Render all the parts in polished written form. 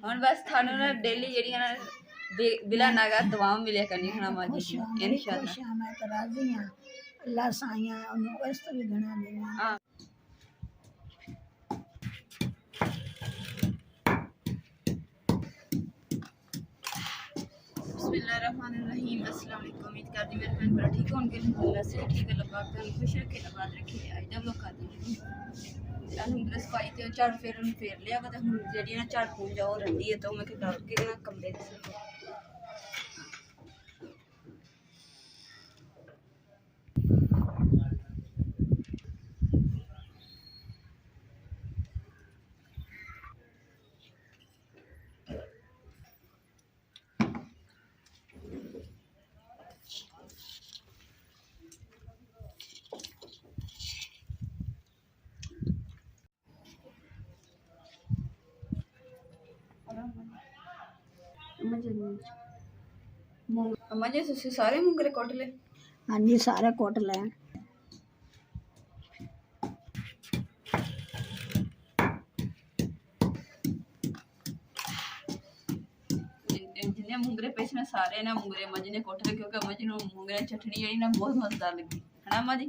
ਹੁਣ ਬਸ ਤੁਹਾਨੂੰ ਨਾ ਡੇਲੀ ਜਿਹੜੀਆਂ ਨਾ बिला नागा दुआओं मिले करनी खाना माजी की इंशाल्लाह। मैं तो राजी हां अल्लाह साईं उन्हें वस्त भी घना देना। हां बिस्मिल्लाहिर्रहमानिर्रहीम। अस्सलाम वालेकुम। उम्मीद करती मेरे बहन बड़ा ठीक होंगे। अल्लाह से ठीक है, अल्लाह पाक ने खुश रखे, आबाद रखे। आज जब लोग खाते हैं अलहमदुलिल्लाह सफाई ते झाड़ फेर लिया वा ते हुण जेहड़ी ना झाड़ पूंजा हो रही है तो मैं करके ना कमरे अम्मा जी तुसी सारे मुंगरे कोट ले? हाँ जी सारे कोट ले। जिन्ने मुंगरे पे ने सारे ना मुंगरे अम्मा जी ने कोट ले क्योंकि अम्मा जी नु मुंगरे चटनी जेडी ना बहुत मजेदार लगी है ना अम्मा जी।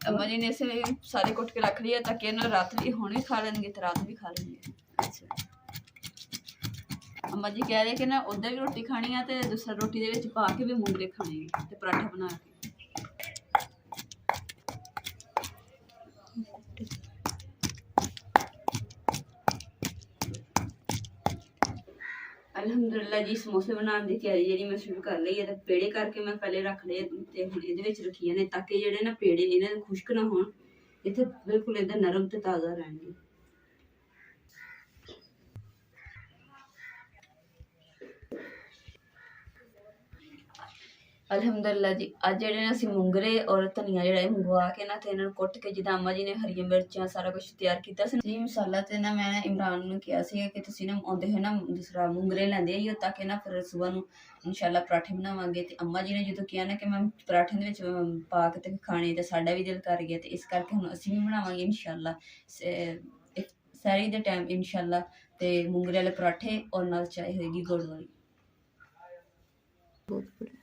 अम्मा जी ने इसलिए सारे कोट के रख लिया ताकि ना रात भी हुण भी खा लेंगे तो रात भी खा लेंगे। अच्छा अम्मा जी कह रहे कि ना उधर भी रोटी खानी है तो दूसरा रोटी दे विच पा के भी मुंगरे खाने ते पराठा बना के। अलहमदुलिल्लाह जी समोसे बनाने की तैयारी जी मैं शुरू कर ली है। तो पेड़े करके मैं पहले रख ले ते हुण इहदे विच रखिए ने ताकि जेडे ना पेड़े इन्हां दे खुश्क ना होण, इत्थे बिल्कुल इधर नरम ते ताज़ा रहणगे। अलहमदुलिल्लाह जी अज जेडे असीं मुंगरे और धनिया जेड़ा मंगवा के ना ते इन्हां नूं कुट के जिद्दां अम्मा जी ने हरियां मिर्चां सारा कुछ तैयार कीता सी जी मसाला ते ना मैं इमरान नूं कहा सी कि तुसीं ना आउंदे होए ना दूसरा मुंगरे लैंदे आइयो ताकि ना फिर सुबह नूं इंशाअल्लाह पराठे बनावांगे। ते अम्मा जी ने जदों कहा ना कि मैं पराठे दे विच पा के ते खाने ते साडा भी दिल कर गया ते इस करके हुण असीं भी बनावांगे इंशाअल्लाह सैरी दे टाइम इंशाअल्लाह ते मुंगरे वाले पराठे और नाल चाय होएगी गुड़ वाली। बहुत बड़ा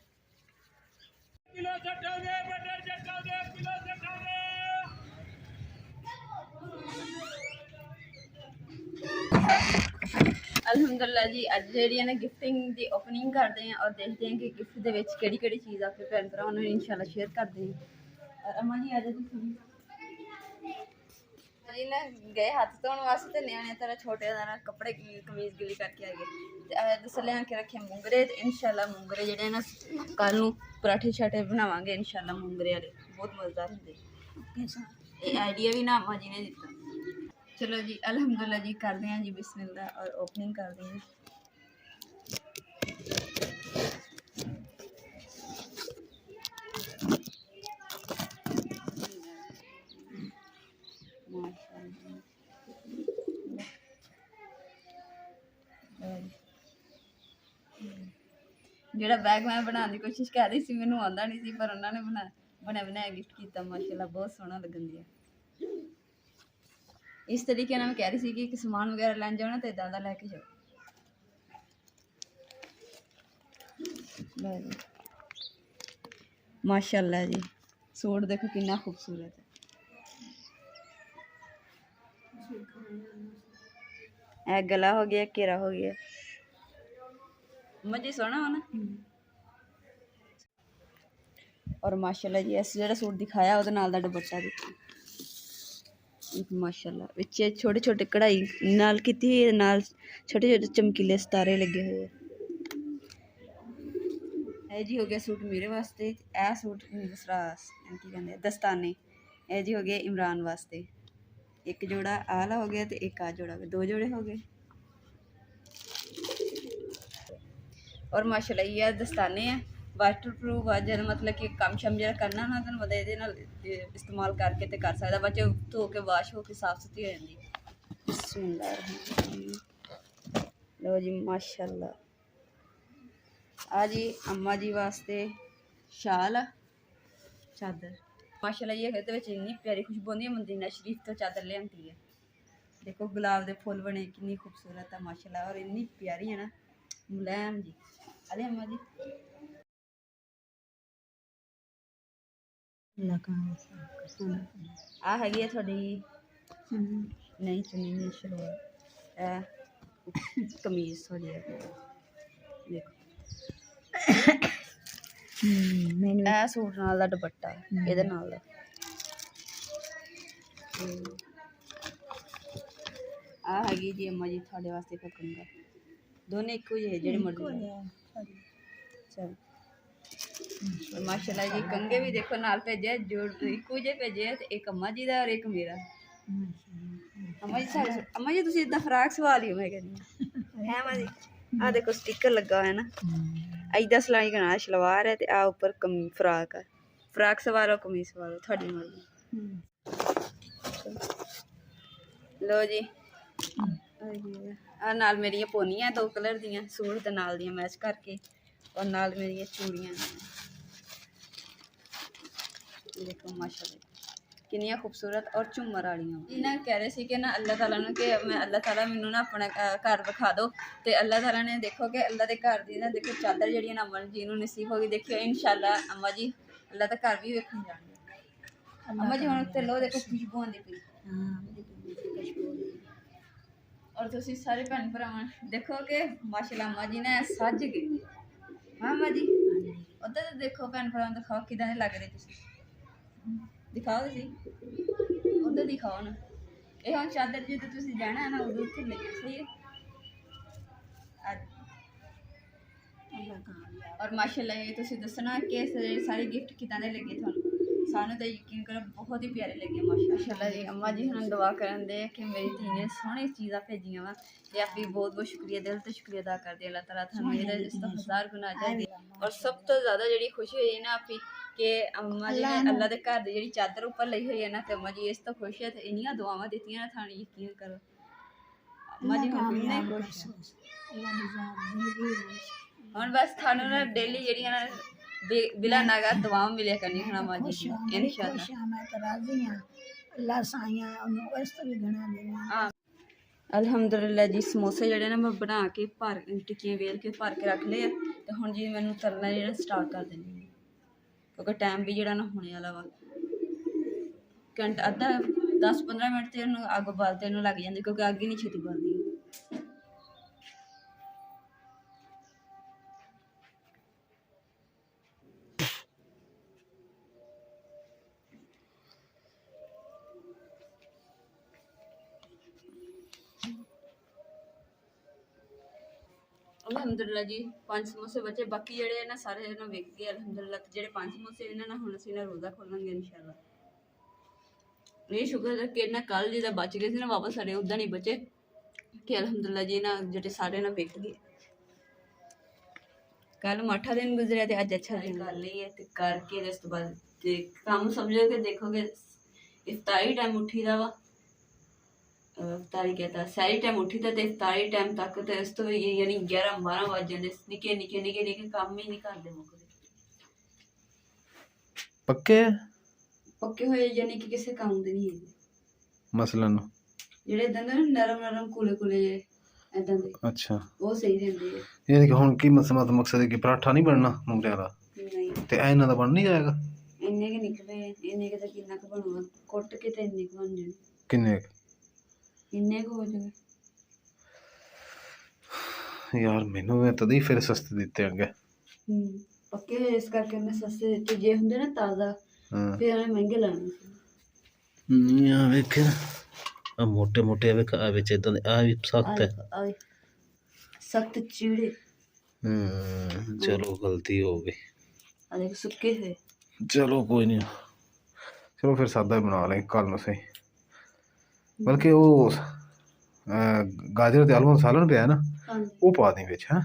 अलहमदुलिल्लाह जी अज जी ना गिफ्टिंग की ओपनिंग करते हैं और देखते हैं कि गिफ्ट के केड़ी चीज़ अपने भैन भरावां नूं इंशाअल्लाह शेयर करते हैं। और अम्मा जी आज जी ना गए हाथ धोने वास्ते न्याणे तरह छोटे ना कपड़े कमीज गिली करके आ गए दस लिया के रखे मुंगरे इंशाअल्लाह मुंगरे जेडे ना कल नूं पराठे शाठे बनावांगे इंशाअल्लाह मुंगरे वाले बहुत मजेदार होंगे। ये आइडिया भी ना अम्मा जी ने दिता। चलो जी अलहमदुलिल्लाह जी करते हैं जी बिस्मिल्लाह और ओपनिंग करते हैं। जेड़ा बैग मैं बनाने की कोशिश कर रही थी मैनू आंदा नहीं सी पर उन्होंने बना बनाया गिफ्ट किया माशाल्लाह बहुत सोहना लगन दिया। इस तरीके मैं कह रही थी कि सामान वगैरह लैन जाओ ना तो इदा का लैके जाओ। माशाल्लाह जी सूट देखो कितना खूबसूरत है। गला हो गया घेरा हो गया मजी सोहना हो ना। और माशाल्लाह जी ऐसे जो सूट दिखाया वो नाल दा दुपट्टा देखो माशाल्लाह विच छोटे छोटे कढ़ाई नाल कीती नाल छोटे छोटे चमकीले सितारे लगे हुए। ਇਹ जी हो गया सूट मेरे वास्ते। यह सूट दूसरा की कहते दस्ताने यह जी हो गया इमरान वास्ते। एक जोड़ा आला हो गया तो एक आ जोड़ा हो गया, दो जोड़े हो गए। और माशाल्लाह ये दस्ताने हैं वाटर प्रूफ जब मतलब कि कम शम जरा करना ना तो मतलब ये इस्तेमाल करके तो कर सकता बच्चे धो के वाश हो के साफ सुथरी हो जाती। लो जी माशाल्लाह आ जी अम्मा जी वास्ते शाल चादर माशाल्लाह ये इन्नी प्यारी खुशबू आती है। मदीना शरीफ तो चादर लियांदी है देखो गुलाब के फुल बने कितनी खूबसूरत है माशाल्लाह और इतनी प्यारी है ना मुलायम जी। अरे अम्मा जी आ हैगी है थोड़ी नहीं चुनी नहीं शलवार कमीज थोड़ी है देखो ਇਹ ਸੂਟ ਨਾਲ ਦਾ ਦੁਪੱਟਾ ਇਹਦੇ ਨਾਲ ਦਾ ਆ ਹੈਗੀ ਜੀ ਅੰਮਾ ਜੀ ਤੁਹਾਡੇ ਵਾਸਤੇ ਪਕੜੂੰਗਾ ਦੋਨੇ ਇੱਕੋ ਜਿਹੇ ਜਿਹੜੇ ਮਰਜ਼ੀ ਚਲ ਮਾਸ਼ਾਅੱਲਾ ਜੀ ਕੰਗੇ ਵੀ ਦੇਖੋ ਨਾਲ ਭੇਜੇ ਜੋੜ ਇੱਕੋ ਜਿਹੇ ਭੇਜੇ ਤੇ ਇੱਕ ਅੰਮਾ ਜੀ ਦਾ ਔਰ ਇੱਕ ਮੇਰਾ ਅੰਮਾ ਜੀ ਤੁਸੀਂ ਇਦਾਂ ਫਰਾਕ ਸਵਾ ਲਿਓ ਮੈਂ ਕਹਿੰਦੀ ਹੈ ਅੰਮਾ ਜੀ ਆ ਦੇਖੋ ਸਟicker ਲੱਗਾ ਹੋਇਆ ਨਾ ऐदा सलाई का नाल शलवार है ते आ ऊपर फ्राक है फ्राक सवारो कमीज सवारो थोड़ी मर्जी लो जी आ नाल मेरी पोनियां 2 कलर दियां सूट दे नाल दियां मैच करके और नाल मेरी चूड़ियां देखो माशाल्लाह कितनी खूबसूरत और झूमर वालियां इन्हें कह रहे थे कि ना अल्लाह ताला ने कि मैं अल्लाह ताला मैनू ना अपना घर विखा दो तो अल्लाह ताला ने देखो कि अल्लाह के घर की ना देखो चादर जी अमन जी नूं नसीब होगी देखियो इंशाअल्लाह अम्मा जी अल्लाह का घर भी वेखण जाणगे अम्मा जी हुण उत्ते लो देखो खुशबू आंदी पई और तुसीं सारे भैन भरावां देखो कि माशाअल्लाह अम्मा जी ने सज गए हाँ अम्मा जी उधर तो देखो भैन भरावां दिखाओ किदां दे लग रहे तुसीं दिखाओ तुसी उधर दिखाओ ना ये हम चादर जो तो तुसी जाना है ना उधर उत्थे लेके सही है और माशाल्लाह ये तुसी दसना कि सारे गिफ्ट किदां दे लगे थानू सानू तो यकीन करो बहुत ही प्यारे लगे माशाल्लाह जी अम्मा जी हम दुआ करन दे कि मेरी धी ने सोहनी चीज़ां भेजियां वा ते आप भी बहुत बहुत शुक्रिया दिल तो शुक्रिया अदा करदे अल्लाह ताला थानू इहदा 1000 गुना अजर दे और सब तो ज़्यादा जिहड़ी खुशी होई है ना आपी कि अम्मा जी ने अल्लाह के घर की जी चादर उपर ली हुई है ना तो अम्मा जी इस तो खुश है तो इन्नियां दुआवां दित्तियां ना थानू यकीन करो अम्मा जी हुण किन्ने खुश हुण बस थानू ना डेली जिहड़ियां ना बिला नागा दुआवां मिलिया करनी हुण अम्मा जी इंशाअल्लाह मैं तो राजी हां अल्लाह साईं ओनू इस तो भी घना देना अल्हम्दुलिल्लाह जी समोसे जिहड़े ना मैं बना के भर टिक्कियां वेल के भर के रख लए ते हुण जी मैनू तलना जिहड़ा स्टार्ट कर देनी क्योंकि टाइम भी जोड़ा ना होने वाला वा घंटा अद्धा 10-15 मिनट तो इन्हूं अग बालते इन्हूं लग जाती क्योंकि अग ही नहीं छेती बालदी अलहमदुलिल्लाह जी 5 समोसे बचे बाकी जेडे ना सारे ना विक गए अलहमदुलिल्लाह जेडे 5 समोसे इन्हां ना हुण असीं ना रोज़ा खोलांगे इंशाअल्लाह ये शुक्र है कि ना कल जी बच गए थे ना वापस सारे उदा नहीं बचे कि अलहमदुलिल्लाह जी ना जेडे सारे ना विक गए कल माठा दिन गुजरिया तो अज अच्छा दिन कर ली है करके इस तो बाद काम समझो कि देखोगे इफ्तारी टाइम उठी दा वा इफ्तारी कहता सारी टाइम उठी था इफ्तारी टाइम तक तो इस तो यानी 11-12 बज जाते निके निके निके निके काम ही नहीं करते मुकदे पक्के पक्के होए यानी कि किसी काम दे नहीं है मसलन जेडे इदां दे नरम नरम कूले कूले इदां दे अच्छा वो सही रहंदे है ये कि हुन की मकसद है कि पराठा नहीं बनना मुंगरे वाला नहीं ते इन्हां दा बन नहीं जाएगा इन्ने के निकले इन्ने के तो कितना क बनूगा कुट के ते इन्ने क बन जाने किन्ने इन्ने को हो जाए यार मैनू तद ही फिर सस्ते दिते होंगे पक्के इस करके मैं सस्ते देते जे हुंदे ना ताज़ा फिर उन्हें महंगे लाने नहीं आ वेख आ मोटे मोटे वेख आ विच इदां दे आ भी सख्त है सख्त चीड़े चलो गलती हो गई आ देख सुक्के थे चलो कोई नहीं चलो फिर सादा ही बना लें कल में सही बल्कि वो गाजर ते आलू दा सालन पिया ना वो पा दी बिच हैं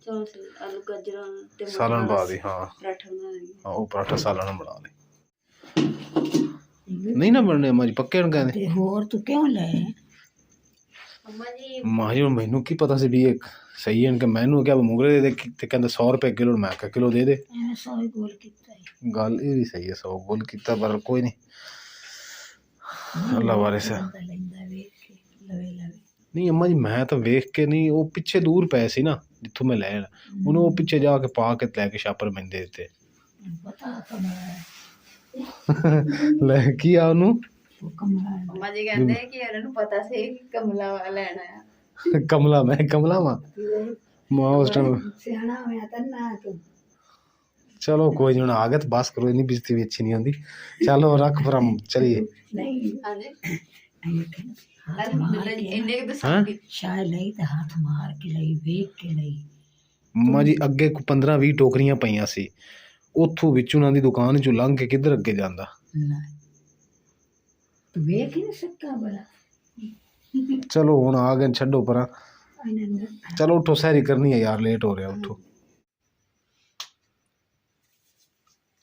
चलो सही आलू गाजर सालन पा दी हाँ पराठा बना लेंगे हाँ वो पराठा सालन बना ले नहीं ना बनने माजी पक्के न कहंदे ते होर तू क्यों ले अम्मा जी माजी हुण मैनू की पता सी भी एक सही है कि मैनू क्या मुंगरे दे ते कहंदे 100 रुपए किलो मैं क्या किलो दे दे एने सोई गोल कीता है गल ये भी सही है 100 गोल कीता पर कोई नहीं अल्लाह वारिस है लेंदा वेख के ਲਵੇ ਲਵੇ ਨਹੀਂ ਅੰਮਾ ਜੀ ਮੈਂ ਤਾਂ ਵੇਖ ਕੇ ਨਹੀਂ, ਉਹ ਪਿੱਛੇ ਦੂਰ ਪਏ ਸੀ ਨਾ ਜਿੱਥੋਂ ਮੈਂ ਲੈਣ, ਉਹਨੂੰ ਉਹ ਪਿੱਛੇ ਜਾ ਕੇ ਪਾ ਕੇ ਲੈ ਕੇ ਛਾਪਰ ਮੈਂਦੇ ਦਿੱਤੇ। ਪਤਾ ਕਮਰਾ ਹੈ ਲੈ ਕੀ ਆ ਉਹਨੂੰ ਉਹ ਕਮਰਾ ਹੈ ਅੰਮਾ ਜੀ ਕਹਿੰਦੇ ਕਿ ਇਹਨਾਂ ਨੂੰ ਪਤਾ ਸੀ ਕਿ ਕਮਲਾ ਵਾਲਾ ਲੈਣਾ ਆ। ਕਮਲਾ, ਮੈਂ ਕਮਲਾ ਵਾਂ ਮਾਂ ਉਸ ਟਾਈਮ। ਸਿਆਣਾ ਹੋਇਆ ਤਾਂ ਨਾ ਤੂੰ ਚਲੋ ਕੋਈ ਨਹੀਂ, ਹੁਣ ਆ ਗਿਆ ਤਾਂ ਬਸ ਕਰੋ, ਇੰਨੀ ਬੇਇੱਜ਼ਤੀ ਵੀ ਅੱਛੀ ਨਹੀਂ ਹੁੰਦੀ। ਚਲੋ ਰੱਖ ਫਿਰ ਹਮ ਚਲੀਏ। ਨਹੀਂ ਹਾਂਜੀ ਹੱਥ ਅਲਹਮਦੁਲਿਲਾ ਮਾਰ ਜੀ ਕੇ ਇੰਨੇ ਕੁ ਹੈਂ? ਦੱਸਾਂਗੀ। ਸ਼ਾਇਦ ਲਈ ਤਾਂ ਹੱਥ ਮਾਰ ਕੇ ਲਈ, ਵੇਖ ਕੇ ਲਈ। ਮਾਂ ਜੀ ਅੱਗੇ 15-20 ਟੋਕਰੀਆਂ ਪਈਆਂ ਸੀ, ਉੱਥੋਂ ਵਿੱਚ ਉਹਨਾਂ ਦੀ ਦੁਕਾਨ ਚੋਂ ਲੰਘ ਕੇ ਕਿੱਧਰ ਅੱਗੇ ਜਾਂਦਾ। ਲੈ ਤੂੰ ਵੇਖ ਹੀ ਨਹੀਂ ਸਕਾ ਬਲਾ ਚਲੋ ਹੁਣ ਆ ਗਏ, ਛੱਡੋ ਪਰਾਂ। ਇਹਨਾਂ ਨੂੰ ਚਲੋ ਉੱਠੋ, ਸੈਰੀ ਕਰਨੀ ਹੈ ਯਾਰ, ਲੇਟ ਹੋ ਰਿਹਾ, ਉੱਠੋ।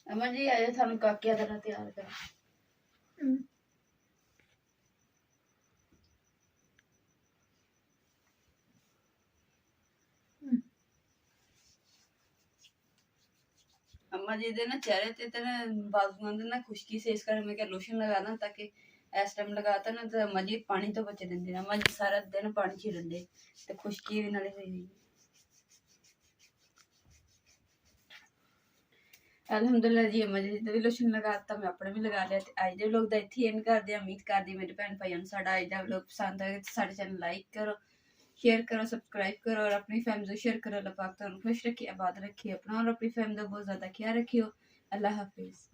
ਅੰਮਾ ਜੀ ਆਏ ਤੁਹਾਨੂੰ ਕਾਕਿਆ ਦਾ ਨਾਲ ਤਿਆਰ ਕਰਾਂ। अम्मा जी दे ना चेहरे ते ते ना बाजुओं दे ना खुश्की से इस कारण मैं क्या लोशन लगा दा ताकि इस टाइम लगाता ना तो अम्मा जी पानी तो बचे देंदे ना। अम्मा जी सारा दिन पानी छिड़नदे ते खुश्की भी नाले होई। अल्हम्दुलिल्लाह जी अम्मा जी ते भी लोशन लगाता, मैं अपने भी लगा लिया। ते अज दे व्लॉग दा इत्थे एंड करदे। उम्मीद करदी मेरे भैन भाइयों नूं साडा अज दा व्लॉग पसंद आए तो साडे चैनल लाइक करो, शेयर करो, सब्सक्राइब करो और अपनी फैमिली को शेयर करो। अल्लाह पाक तुहानूं खुश रखे, आबाद रखे, अपना और अपनी फैमिली का बहुत ज़्यादा ख्याल रखियो। अल्लाह हाफिज़।